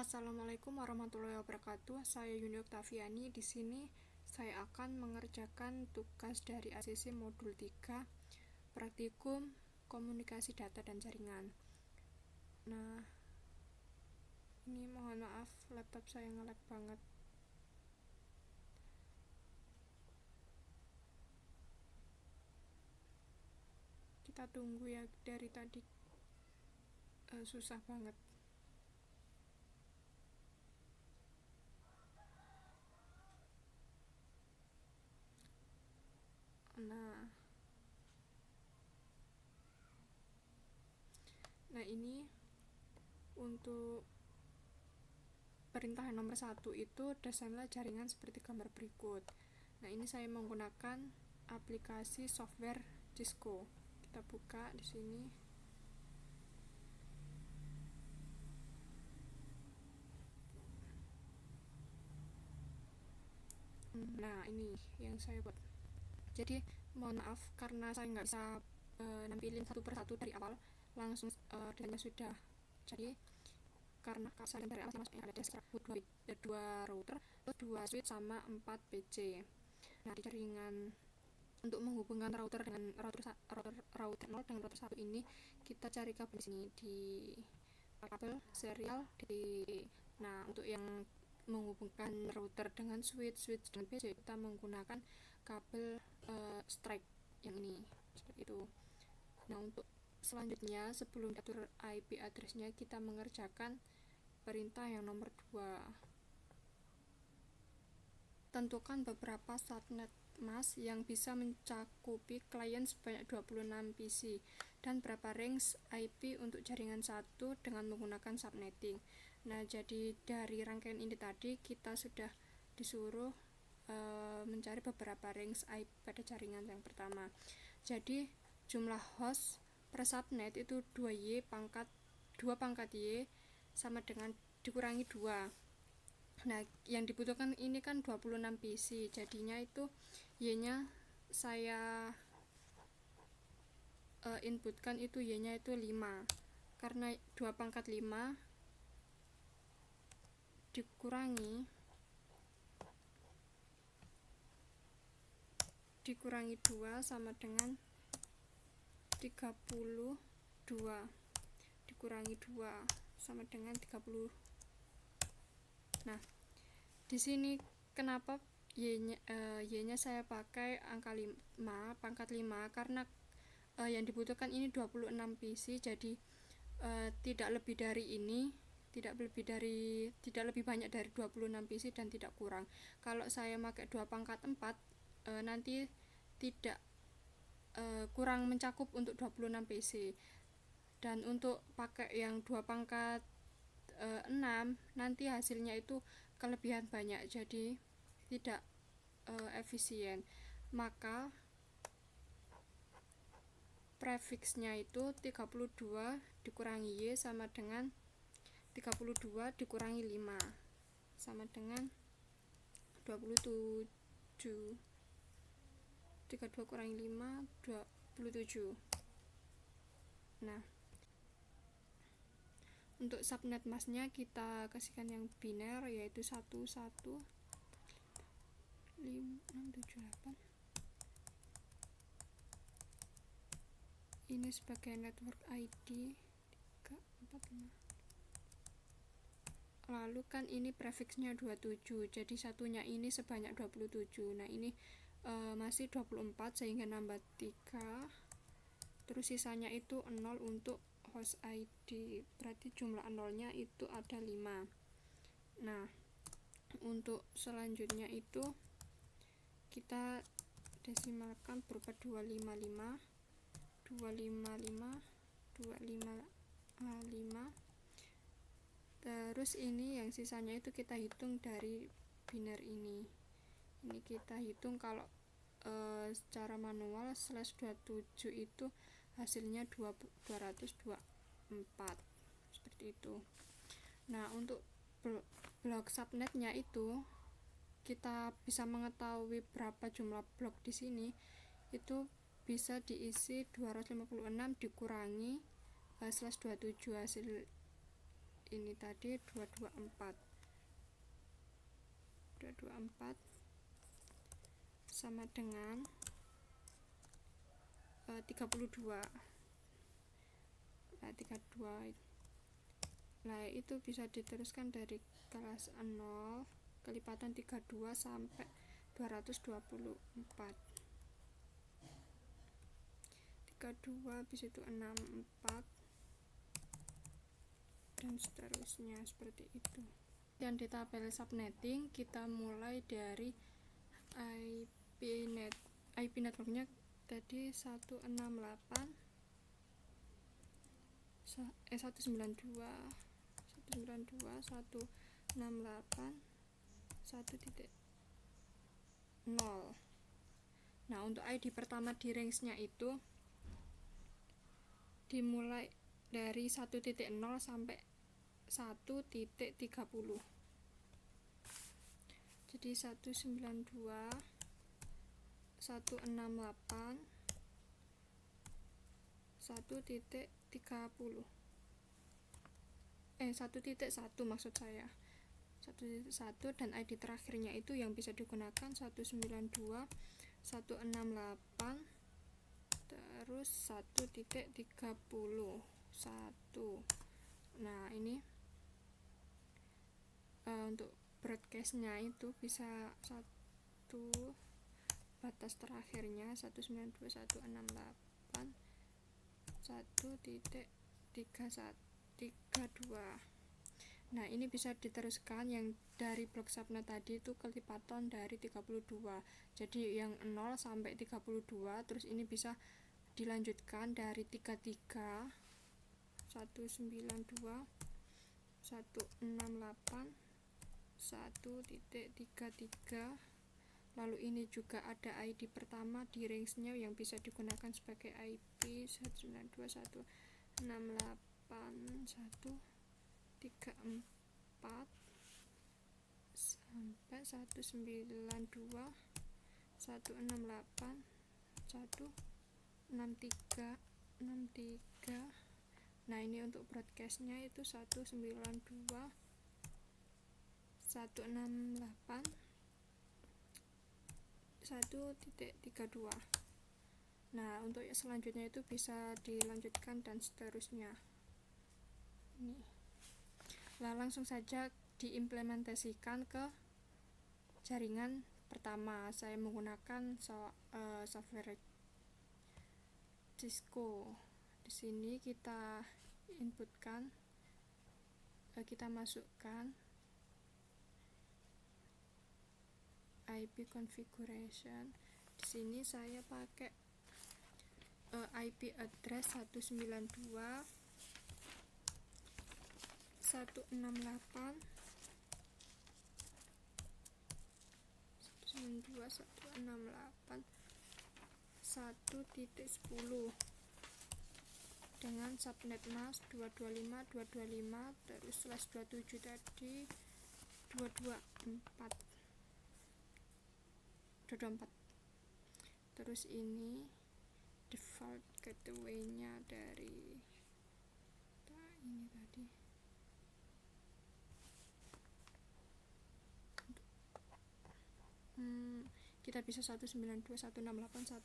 Assalamualaikum warahmatullahi wabarakatuh. Saya Yuni Oktaviani. Di sini saya akan mengerjakan tugas dari ACC Modul 3 Praktikum Komunikasi Data dan Jaringan. Nah, ini mohon maaf, laptop saya nge-lag banget. Kita tunggu ya, dari tadi susah banget. Nah, ini untuk perintah nomor 1 itu desainlah jaringan seperti gambar berikut. Nah, ini saya menggunakan aplikasi software Cisco. Kita buka di sini. Nah, ini yang saya buat. Jadi mohon maaf karena saya nggak bisa nampilin satu persatu dari awal, langsung desainnya sudah jadi, karena saya dari awal masuknya ada desktop 2 router, 2 switch sama 4 PC. Nah, di jaringan untuk menghubungkan router dengan router 0 dengan router 1 ini, kita cari kabel di sini di kabel serial di. Nah, untuk yang menghubungkan router dengan switch dengan PC, kita menggunakan kabel strike yang ini, seperti itu. Nah, untuk selanjutnya sebelum diatur IP address-nya, kita mengerjakan perintah yang nomor 2. Tentukan beberapa subnet mask yang bisa mencakupi klien sebanyak 26 PC dan berapa range IP untuk jaringan 1 dengan menggunakan subnetting. Nah, jadi dari rangkaian ini tadi kita sudah disuruh mencari beberapa range IP pada jaringan yang pertama. Jadi jumlah host per subnet itu 2 pangkat Y sama dengan dikurangi 2. Nah, yang dibutuhkan ini kan 26 PC, jadinya itu Y-nya saya inputkan itu Y-nya itu 5, karena 2 pangkat 5 dikurangi 2 sama dengan 32, dikurangi 2 sama dengan 30. Nah, di sini kenapa Y-nya saya pakai angka 5, pangkat 5, karena yang dibutuhkan ini 26 PC, jadi tidak lebih banyak dari 26 PC dan tidak kurang. Kalau saya pakai 2 pangkat 4, nanti tidak kurang mencakup untuk 26 PC. Dan untuk pakai yang 2 pangkat 6, nanti hasilnya itu kelebihan banyak, jadi tidak efisien. Maka prefixnya itu 32 dikurangi Y sama dengan 32 dikurangi 5 sama dengan 27. 32 kurangi 5 27. Nah, untuk subnet masknya kita kasihkan yang biner, yaitu 11 5 6 7 8. Ini sebagai network ID 3 4 5. Lalu kan ini prefixnya 27, jadi satunya ini sebanyak 27. Nah, ini masih 24 sehingga nambah 3. Terus sisanya itu 0 untuk host ID, berarti jumlah nolnya itu ada 5. Nah, untuk selanjutnya itu kita desimalkan berupa 255 255. Terus ini yang sisanya itu kita hitung dari biner ini kita hitung. Kalau secara manual /27 itu hasilnya 224, seperti itu. Nah, untuk blok subnetnya itu kita bisa mengetahui berapa jumlah blok di sini, itu bisa diisi 256 dikurangi /27, hasil ini tadi 224 sama dengan 32. Nah, 32. Nah, itu bisa diteruskan dari kelas 0 kelipatan 32 sampai 224. 32 habis itu 64 dan seterusnya seperti itu. Dan di tabel subnetting kita mulai dari IP networknya tadi 192 168 1.0. Nah, untuk ID pertama di range-nya itu dimulai dari 1.0 sampai 1.30. Jadi 192 168 1.30 1.1 maksud saya 1.1, dan ID terakhirnya itu yang bisa digunakan 192 168 terus 1.30 1. Nah, ini untuk broadcastnya itu bisa satu batas terakhirnya 192 168 1.32. Nah, ini bisa diteruskan yang dari blok subnet tadi itu kelipatan dari 32. Jadi yang 0 sampai 32, terus ini bisa dilanjutkan dari 33 192 168 1.33. Lalu ini juga ada ID pertama di range-nya yang bisa digunakan sebagai IP 192 168 134 sampai 192 168 163 63. Nah, ini untuk broadcastnya itu 192 168 1.32. Nah, untuk selanjutnya itu bisa dilanjutkan dan seterusnya. Ini. Nah, langsung saja diimplementasikan ke jaringan pertama. Saya menggunakan software Cisco. Di sini kita inputkan, kita masukkan IP configuration. Di sini saya pakai IP address 192 168 192 168 1.10 dengan subnet mask 225 225 terus /27 tadi 224 terus ini default gateway-nya dari ini tadi kita bisa 192 168 11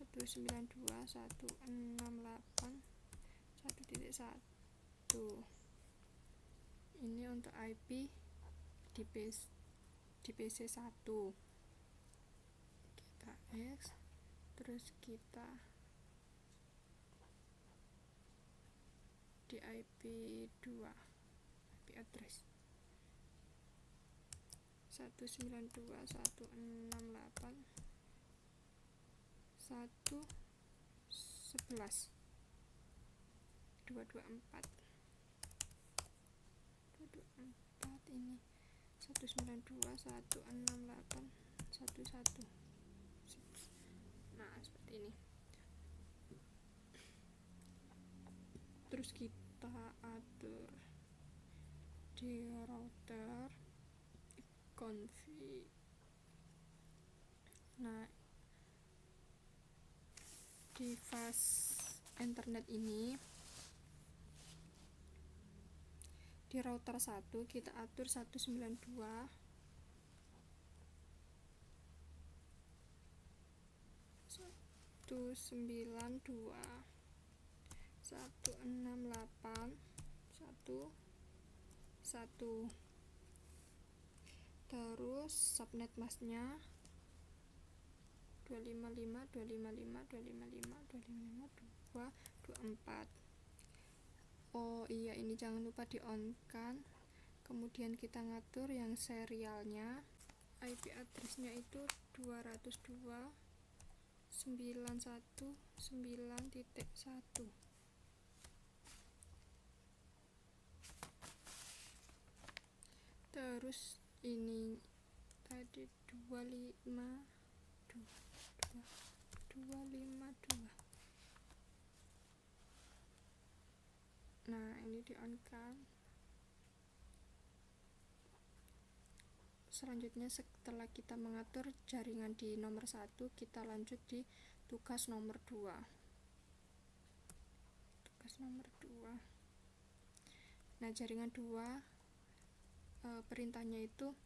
192 168 1.1. Ini untuk IP di PC 1 kita X, terus kita di IP 2 IP address 192 168 111 224 ini 192 168 11. Nah, seperti ini. Terus kita atur di router config. Nah, di fast internet ini Di router 1 kita atur 192 192 168 11, terus subnet masknya 255 255 255 255 224. Oh iya, ini jangan lupa di on kan. Kemudian kita ngatur yang serialnya, IP addressnya itu 202.169.1. Terus ini tadi 252. Nah, ini di on kan. Selanjutnya setelah kita mengatur jaringan di nomor 1, kita lanjut di tugas nomor 2. Nah, jaringan 2 perintahnya itu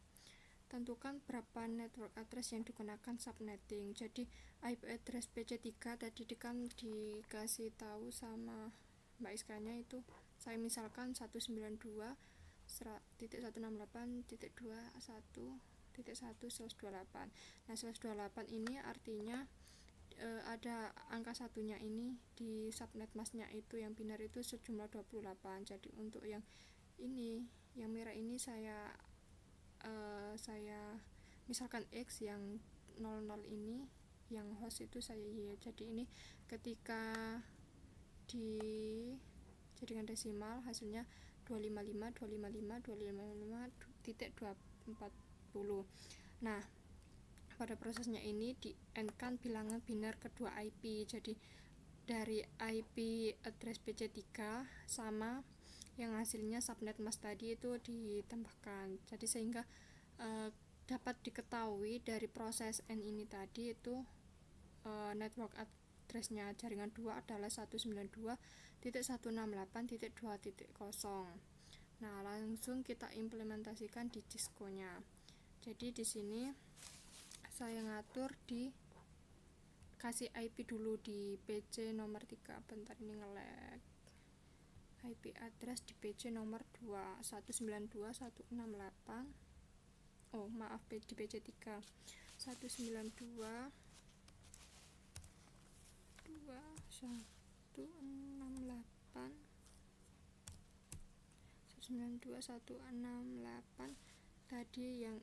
tentukan berapa network address yang digunakan subnetting. Jadi IP address PC3 tadi kan dikasih tahu sama Mbak Iskanya itu, saya misalkan 192.168.21.1/28. Nah, 1/28 ini artinya ada angka satunya ini di subnet masknya itu yang binar itu sejumlah 28. Jadi untuk yang ini, yang merah ini saya misalkan X, yang 00 ini yang host itu saya Y. Jadi ini ketika di jaringan desimal hasilnya 255.255.255.240. Nah, pada prosesnya ini di end kan bilangan binar kedua IP. Jadi dari IP address PC3 sama yang hasilnya subnet mask tadi itu ditambahkan. Jadi sehingga dapat diketahui dari proses N ini tadi itu network addressnya jaringan 2 adalah 192.168.2.0. Nah, langsung kita implementasikan di Cisco-nya. Jadi di sini saya ngatur di kasih IP dulu di PC nomor 3. Bentar, ini nge-lag. IP address di PC nomor 2 192.168. Oh, maaf, di PC 3 192.2.168 192.168 tadi yang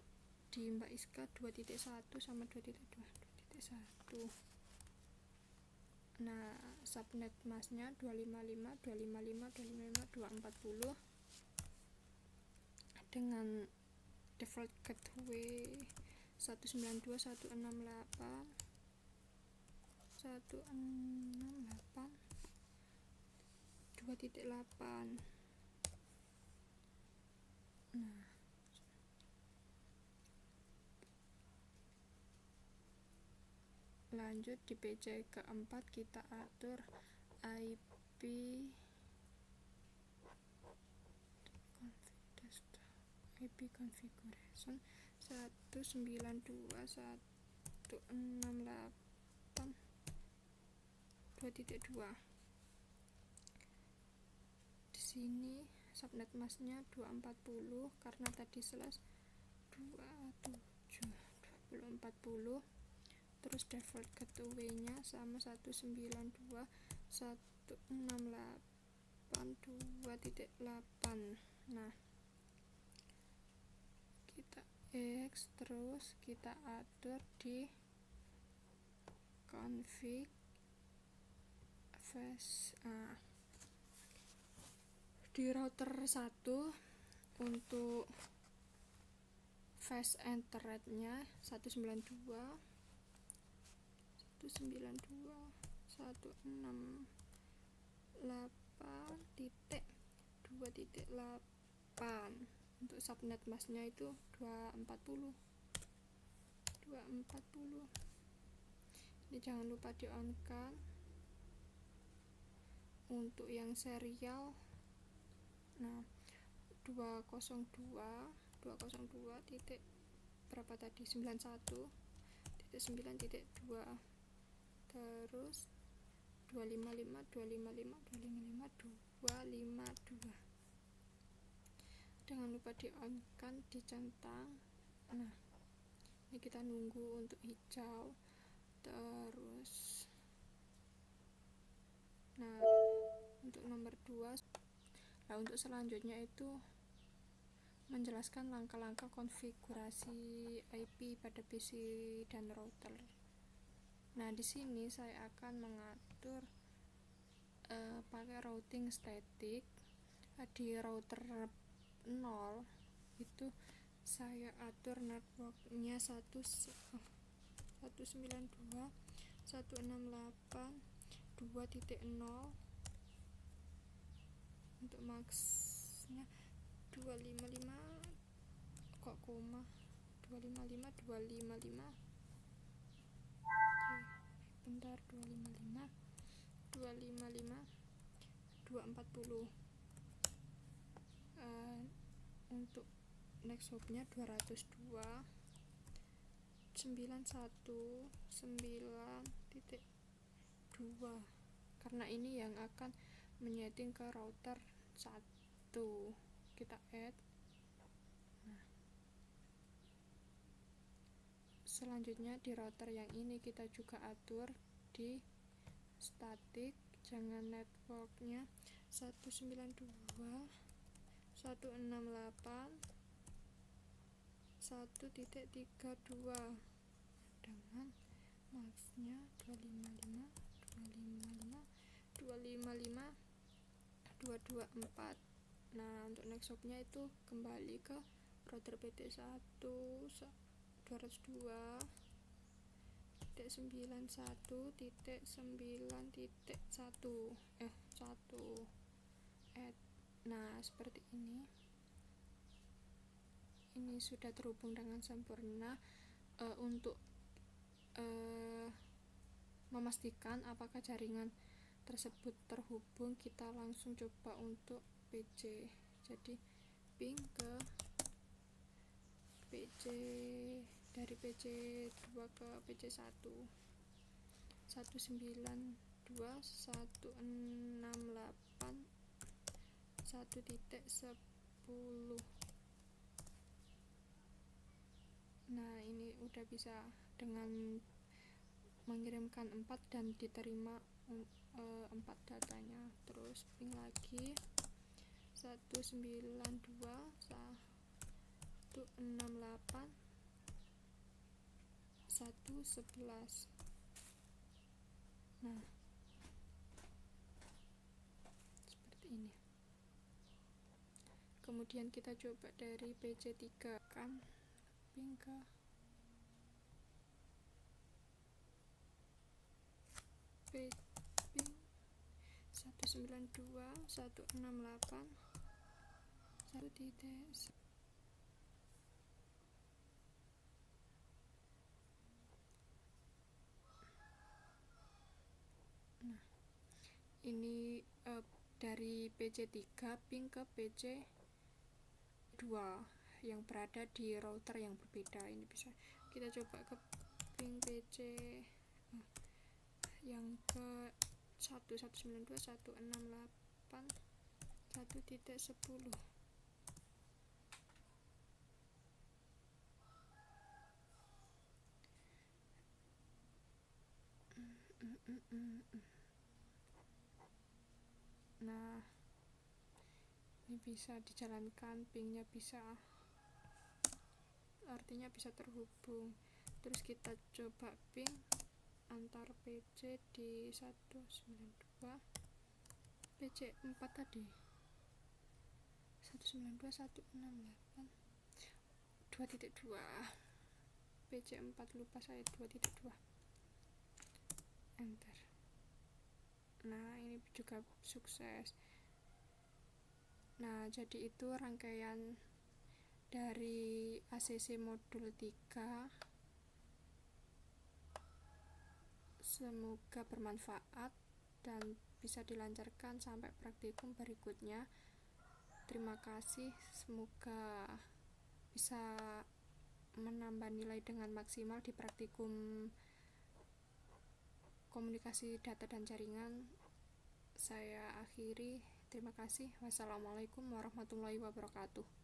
di Mbak Iska 2.1 sama 2.2 2.1. Nah, subnet masknya 255.255.255.240 dengan default gateway 192.168.2.8. Nah, lanjut di PC keempat kita atur IP configuration 192.168.2.2. Di sini subnet masknya 240 karena tadi slash 27.20.40. Terus default gateway-nya sama 192.168.2.8. Nah, kita X, terus kita atur di config di router 1 untuk fast internet-nya 192.168.2.8. Untuk subnet masknya itu 240. Ini jangan lupa di on kan. Untuk yang serial, nah 202 titik berapa tadi, 91.9.2, terus 255 jangan lupa di on kan, dicentang. Nah ini kita nunggu untuk hijau. Terus nah untuk nomor 2, nah untuk selanjutnya itu menjelaskan langkah-langkah konfigurasi IP pada PC dan router. Nah di sini saya akan mengatur pakai routing static. Di router 0 itu saya atur networknya 192.168.2.0, untuk maxnya 255 kok koma 255 bentar, 240. Untuk next hopnya 202.91.9.2, karena ini yang akan menyeting ke router 1. Kita add. Nah selanjutnya di router yang ini kita juga atur di static, jangan networknya 192.168.1.32 dengan maxnya 255.254. Nah untuk next hopnya itu kembali ke router PT1 202.91.9.1 nah seperti ini sudah terhubung dengan sempurna. Untuk memastikan apakah jaringan tersebut terhubung, kita langsung coba untuk PC. Jadi ping ke PC, dari PC2 ke PC1 192.168.1.10. Nah ini udah bisa dengan mengirimkan 4 dan diterima 4 datanya. Terus ping lagi 192.168.1.11. nah seperti ini. Kemudian kita coba dari PC3 kan ping ke ping 192.168.1.1. Nah ini dari PC3 ping ke PC2 yang berada di router yang berbeda. Ini bisa kita coba ke ping PC yang ke 192.168.1.10. Nah ini bisa dijalankan, pingnya bisa, artinya bisa terhubung. Terus kita coba ping antar PC di 192 PC4 tadi 192.168.2.2 PC4, lupa saya 2.2 enter. Nah ini juga sukses. Nah jadi itu rangkaian dari ACC modul 3. Semoga bermanfaat dan bisa dilancarkan sampai praktikum berikutnya. terima kasih, semoga bisa menambah nilai dengan maksimal di praktikum komunikasi data dan jaringan. Saya akhiri, terima kasih. Wassalamualaikum warahmatullahi wabarakatuh.